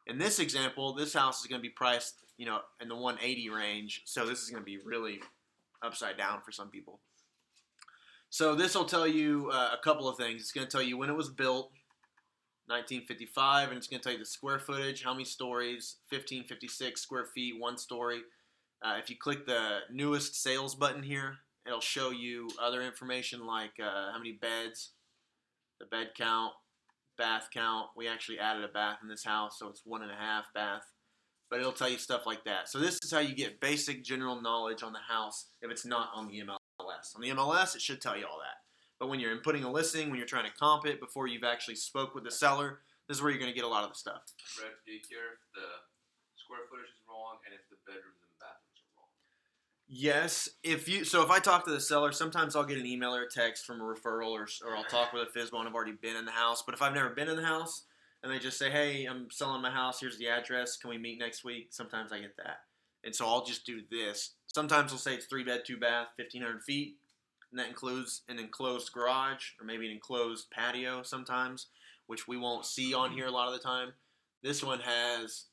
In this example, this house is going to be priced, in the 180 range, so this is going to be really upside down for some people. So this will tell you a couple of things. It's going to tell you when it was built, 1955, and it's going to tell you the square footage, how many stories, 1556 square feet, 1 story. If you click the newest sales button here, it'll show you other information like how many beds, the bed count, bath count. We actually added a bath in this house, so it's 1.5 bath. But it'll tell you stuff like that. So this is how you get basic general knowledge on the house if it's not on the MLS. On the MLS, it should tell you all that. But when you're inputting a listing, when you're trying to comp it before you've actually spoke with the seller, this is where you're going to get a lot of the stuff. Brett, do you care if the square footage is wrong and if the bedrooms and bathrooms are wrong? Yes. If I talk to the seller, sometimes I'll get an email or a text from a referral, or I'll talk with a FSBO and I've already been in the house. But if I've never been in the house and they just say, hey, I'm selling my house, here's the address, can we meet next week? Sometimes I get that. And so I'll just do this. Sometimes they'll say it's 3 bed, 2 bath, 1,500 feet. And that includes an enclosed garage or maybe an enclosed patio sometimes, which we won't see on here a lot of the time. This one has,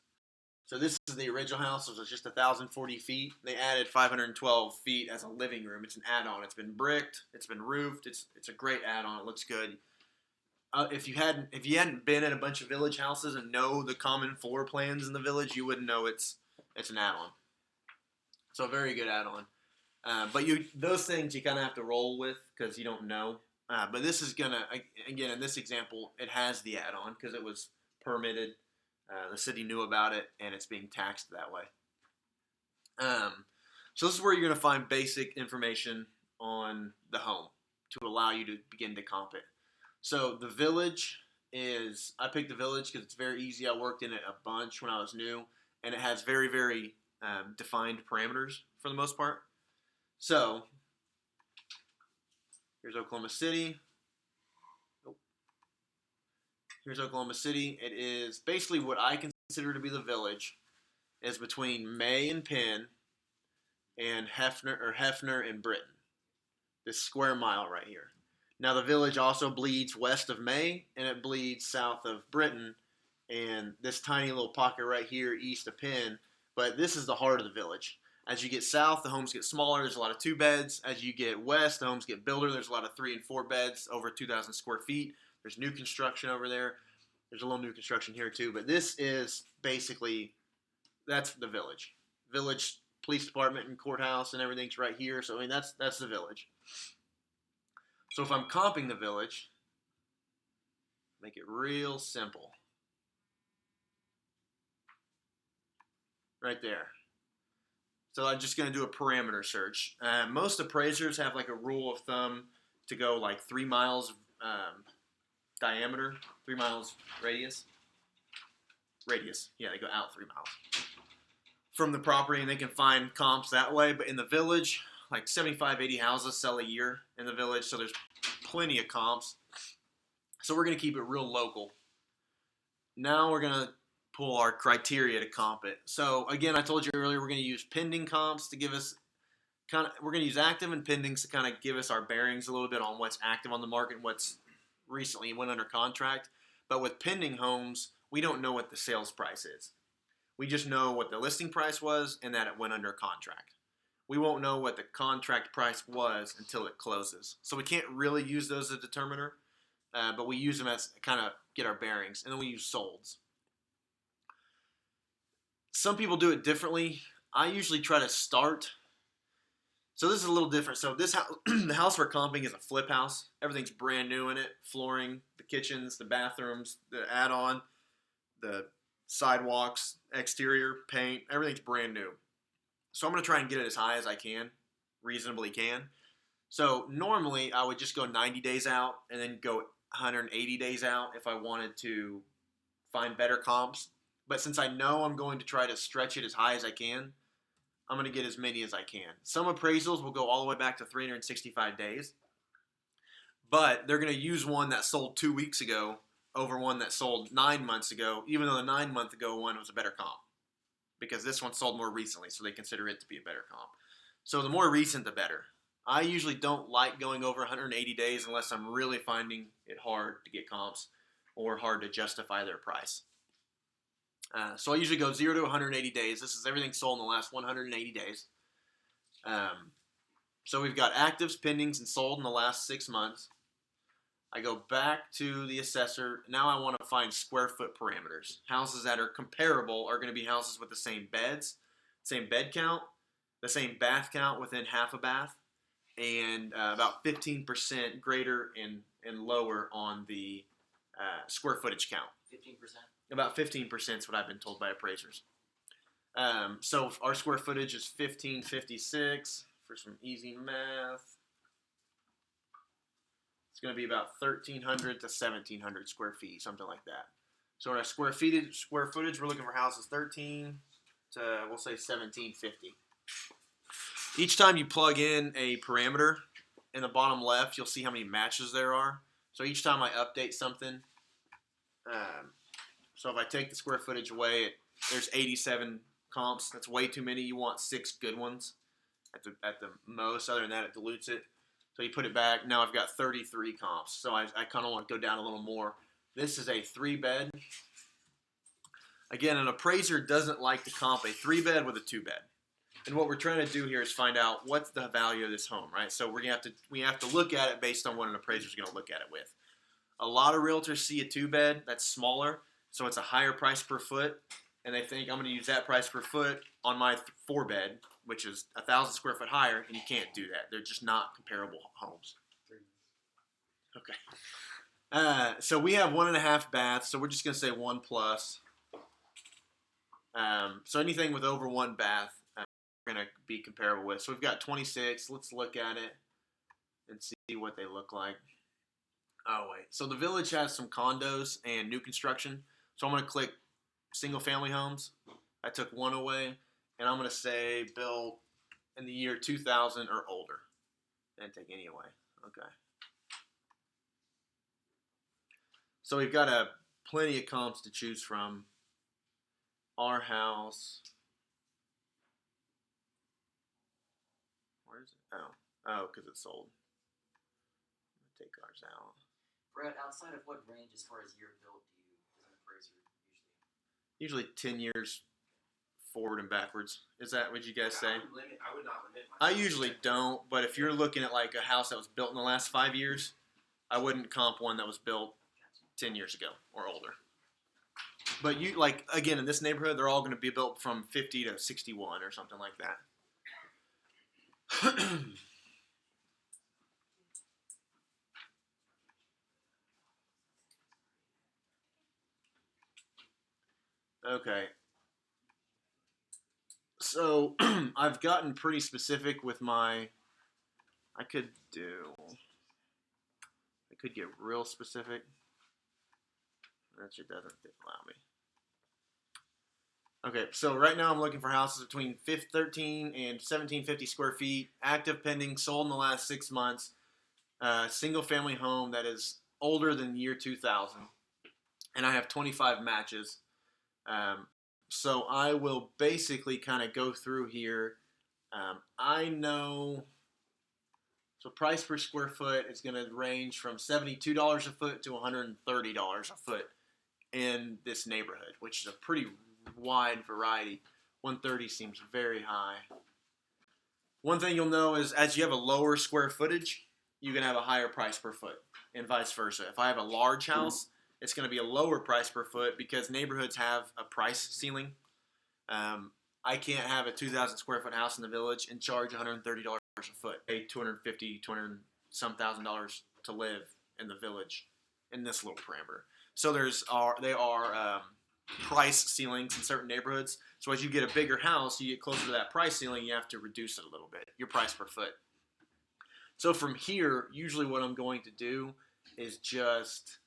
so this is the original house, so it's just 1,040 feet. They added 512 feet as a living room. It's an add-on. It's been bricked. It's been roofed. It's a great add-on. It looks good. If you hadn't been in a bunch of village houses and know the common floor plans in the village, you wouldn't know it's an add-on. So a very good add-on. But those things you kind of have to roll with because you don't know. But this is gonna, again, in this example, it has the add-on because it was permitted. The city knew about it, and it's being taxed that way. So this is where you're going to find basic information on the home to allow you to begin to comp it. So the village I picked the village because it's very easy. I worked in it a bunch when I was new, and it has very, very defined parameters for the most part. So here's Oklahoma City. Here's Oklahoma City. It is basically what I consider to be the village. Is between May and Penn, and Hefner and Britain. This square mile right here. Now the village also bleeds west of May, and it bleeds south of Britain, and this tiny little pocket right here east of Penn. But this is the heart of the village. As you get south, the homes get smaller. There's a lot of 2 beds. As you get west, the homes get builder. There's a lot of 3 and 4 beds, over 2,000 square feet. There's new construction over there. There's a little new construction here too. But this is basically, that's the village. Village police department and courthouse and everything's right here. So I mean that's the village. So if I'm comping the village, make it real simple. Right there. So I'm just going to do a parameter search. Most appraisers have like a rule of thumb to go like 3 miles diameter, 3 miles radius. Yeah, they go out 3 miles from the property, and they can find comps that way. But in the village, like 75, 80 houses sell a year in the village, so there's plenty of comps. So we're going to keep it real local. Now we're going to pull our criteria to comp it. So again, I told you earlier, we're going to use pending comps to give us we're going to use active and pendings to kind of give us our bearings a little bit on what's active on the market and what's recently went under contract. But with pending homes, we don't know what the sales price is. We just know what the listing price was and that it went under contract. We won't know what the contract price was until it closes. So we can't really use those as a determiner, but we use them as kind of get our bearings. And then we use solds. Some people do it differently. I usually try to start. So this is a little different. So this house, the house we're comping is a flip house. Everything's brand new in it. Flooring, the kitchens, the bathrooms, the add-on, the sidewalks, exterior, paint, everything's brand new. So I'm going to try and get it as high as I can, reasonably can. So normally I would just go 90 days out and then go 180 days out if I wanted to find better comps. But since I know I'm going to try to stretch it as high as I can, I'm going to get as many as I can. Some appraisals will go all the way back to 365 days. But they're going to use one that sold 2 weeks ago over one that sold 9 months ago, even though the 9-month ago one was a better comp. Because this one sold more recently, so they consider it to be a better comp. So the more recent, the better. I usually don't like going over 180 days unless I'm really finding it hard to get comps or hard to justify their price. So I usually go 0 to 180 days. This is everything sold in the last 180 days. So we've got actives, pendings, and sold in the last 6 months. I go back to the assessor. Now I want to find square foot parameters. Houses that are comparable are going to be houses with the same beds, same bed count, the same bath count within half a bath, and about 15% greater and lower on the square footage count. 15%? About 15% is what I've been told by appraisers. So our square footage is 1556 for some easy math. It's going to be about 1,300 to 1,700 square feet, something like that. So our square footage, we're looking for houses 13 to, we'll say 1,750. Each time you plug in a parameter, in the bottom left, you'll see how many matches there are. So each time I update something, so if I take the square footage away, there's 87 comps. That's way too many. You want 6 good ones at the most. Other than that, it dilutes it. So you put it back. Now I've got 33 comps. So I kind of want to go down a little more. This is a 3-bed. Again, an appraiser doesn't like to comp a 3-bed with a 2-bed. And what we're trying to do here is find out what's the value of this home, right? So we have to look at it based on what an appraiser is going to look at it with. A lot of realtors see a 2-bed that's smaller, so it's a higher price per foot, and they think I'm going to use that price per foot on my 4-bed, which is 1,000 square foot higher, and you can't do that. They're just not comparable homes. Okay. So we have 1.5 baths, so we're just going to say 1 plus. So anything with over 1 bath, we're going to be comparable with. So we've got 26. Let's look at it and see what they look like. Oh, wait. So the village has some condos and new construction. So I'm going to click single family homes. I took one away, and I'm going to say built in the year 2000 or older. Didn't take any away. Okay. So we've got plenty of comps to choose from. Our house. Where is it? Oh, because it's sold. Take ours out. Brett, outside of what range as far as year built does an appraiser Usually 10 years forward and backwards. Is that what you guys say? I would not limit my. I usually don't, but if you're looking at like a house that was built in the last 5 years, I wouldn't comp one that was built 10 years ago or older. But you like again in this neighborhood, they're all going to be built from 50 to 61 or something like that. Okay. So I've gotten pretty specific with my. I could get real specific. That shit doesn't allow me. Okay, so right now I'm looking for houses between 13 and 1750 square feet, active pending, sold in the last 6 months, single family home that is older than year 2000, and I have 25 matches. So I will basically kind of go through here. I know, so price per square foot is going to range from $72 a foot to $130 a foot in this neighborhood, which is a pretty wide variety. 130 seems very high. One thing you'll know is as you have a lower square footage, you can have a higher price per foot, and vice versa. If I have a large house, it's going to be a lower price per foot because neighborhoods have a price ceiling. I can't have a 2,000 square foot house in the village and charge $130 a foot, pay $250, $200 some thousand dollars to live in the village in this little parameter. So there are price ceilings in certain neighborhoods. So as you get a bigger house, you get closer to that price ceiling, you have to reduce it a little bit, your price per foot. So from here, usually what I'm going to do is just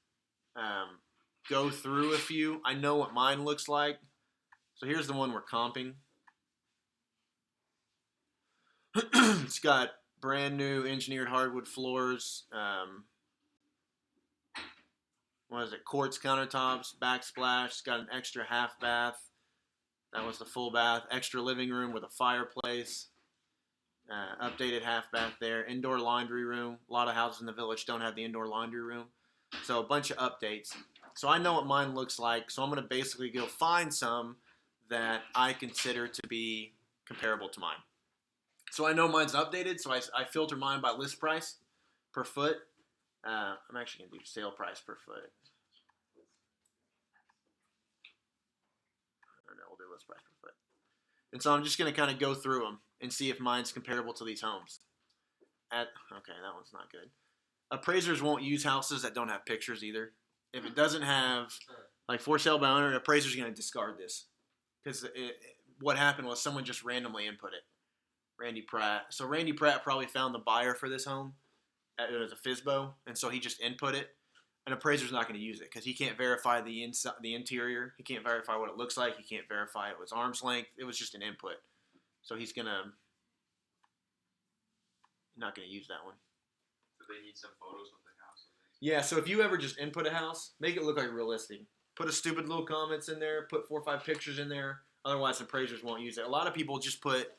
go through a few. I know what mine looks like. So here's the one we're comping. It's got brand new engineered hardwood floors. What is it? Quartz countertops, backsplash. It's got an extra half bath. That was the full bath. Extra living room with a fireplace. Updated half bath there. Indoor laundry room. A lot of houses in the village don't have the indoor laundry room. So a bunch of updates. So I know what mine looks like. So I'm going to basically go find some that I consider to be comparable to mine. So I know mine's updated. So I filter mine by list price per foot. I'm actually going to do sale price per foot. Or no, we'll do list price per foot. And so I'm just going to kind of go through them and see if mine's comparable to these homes. Okay, that one's not good. Appraisers won't use houses that don't have pictures either. If it doesn't have, like for sale by owner, an appraiser's going to discard this. Because what happened was someone just randomly input it. Randy Pratt. So Randy Pratt probably found the buyer for this home. It was a FSBO, and so he just input it. An appraiser's not going to use it because he can't verify the interior. He can't verify what it looks like. He can't verify it was arm's length. It was just an input. So he's not going to use that one. So they need some photos of the house. Yeah, so if you ever just input a house, make it look like realistic. Put a stupid little comments in there. Put 4 or 5 pictures in there. Otherwise, appraisers won't use it. A lot of people just put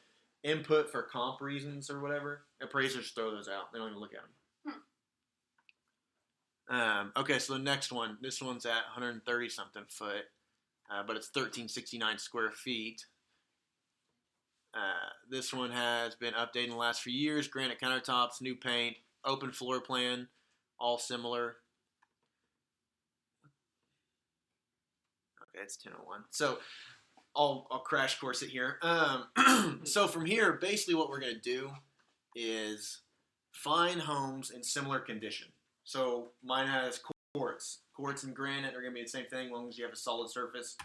input for comp reasons or whatever. Appraisers throw those out. They don't even look at them. Okay, so the next one. This one's at 130 something foot, but it's 1369 square feet. This one has been updated in the last few years. Granite countertops, new paint, open floor plan, all similar. Okay, it's 10:01. So I'll crash course it here. So from here, basically what we're going to do is find homes in similar condition. So mine has quartz. Quartz and granite are going to be the same thing as long as you have a solid surface.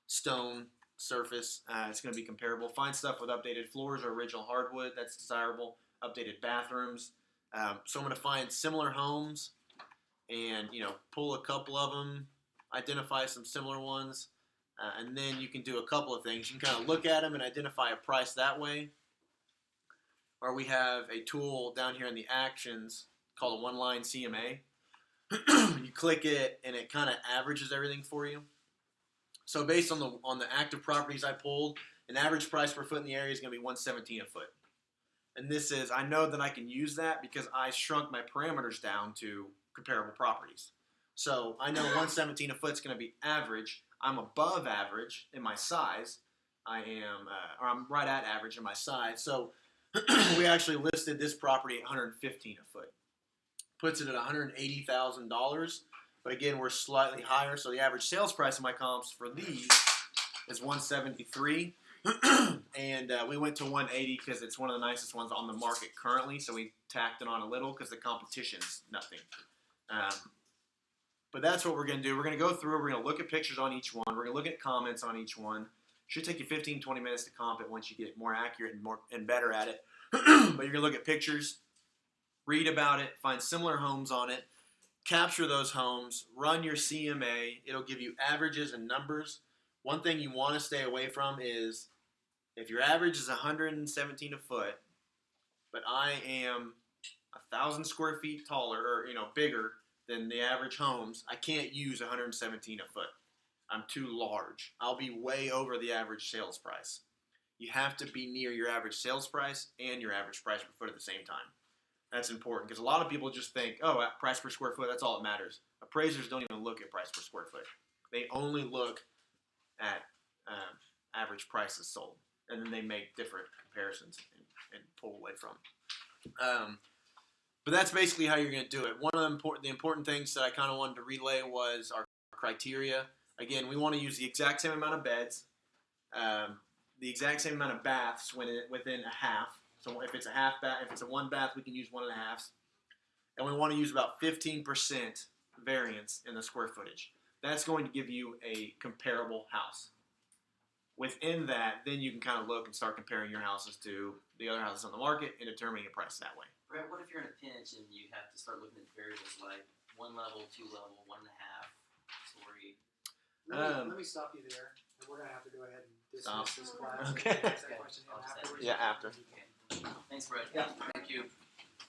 Stone surface, it's going to be comparable. Find stuff with updated floors or original hardwood. That's desirable. Updated bathrooms. So I'm going to find similar homes and, pull a couple of them, identify some similar ones. And then you can do a couple of things. You can kind of look at them and identify a price that way. Or we have a tool down here in the actions called a one-line CMA. You click it and it kind of averages everything for you. So based on the active properties I pulled, an average price per foot in the area is going to be $117 a foot. And this is, I know that I can use that because I shrunk my parameters down to comparable properties. So I know $117 a foot is going to be average. I'm above average in my size. I'm right at average in my size. So we actually listed this property at $115 a foot. Puts it at $180,000. But again, we're slightly higher. So the average sales price of my comps for these is $173. And we went to $180 because it's one of the nicest ones on the market currently. So we tacked it on a little because the competition's nothing. But that's what we're going to do. We're going to go through. We're going to look at pictures on each one. We're going to look at comments on each one. Should take you 15, 20 minutes to comp it once you get more accurate and better at it. But you're going to look at pictures, read about it, find similar homes on it, capture those homes, run your CMA. It'll give you averages and numbers. One thing you want to stay away from is if your average is 117 a foot, but I am 1,000 square feet taller or bigger than the average homes, I can't use 117 a foot. I'm too large. I'll be way over the average sales price. You have to be near your average sales price and your average price per foot at the same time. That's important because a lot of people just think, oh, price per square foot, that's all that matters. Appraisers don't even look at price per square foot. They only look at average prices sold, and then they make different comparisons and pull away from. But that's basically how you're going to do it. One of the important things that I kind of wanted to relay was our criteria. Again, we want to use the exact same amount of beds, the exact same amount of baths within a half. So if it's a half bath, if it's a one bath, we can use 1.5. And we want to use about 15% variance in the square footage. That's going to give you a comparable house. Within that, then you can kind of look and start comparing your houses to the other houses on the market and determining a price that way. Brett, what if you're in a pinch and you have to start looking at variables like 1 level, 2 level, 1.5 story? Let me stop you there. And we're going to have to go ahead and dismiss this class. Okay. And answer that question afterwards. Yeah, after. Okay. Thanks, Brett. Yeah. Thank you.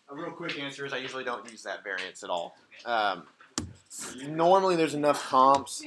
A real quick answer is I usually don't use that variance at all. Normally there's enough comps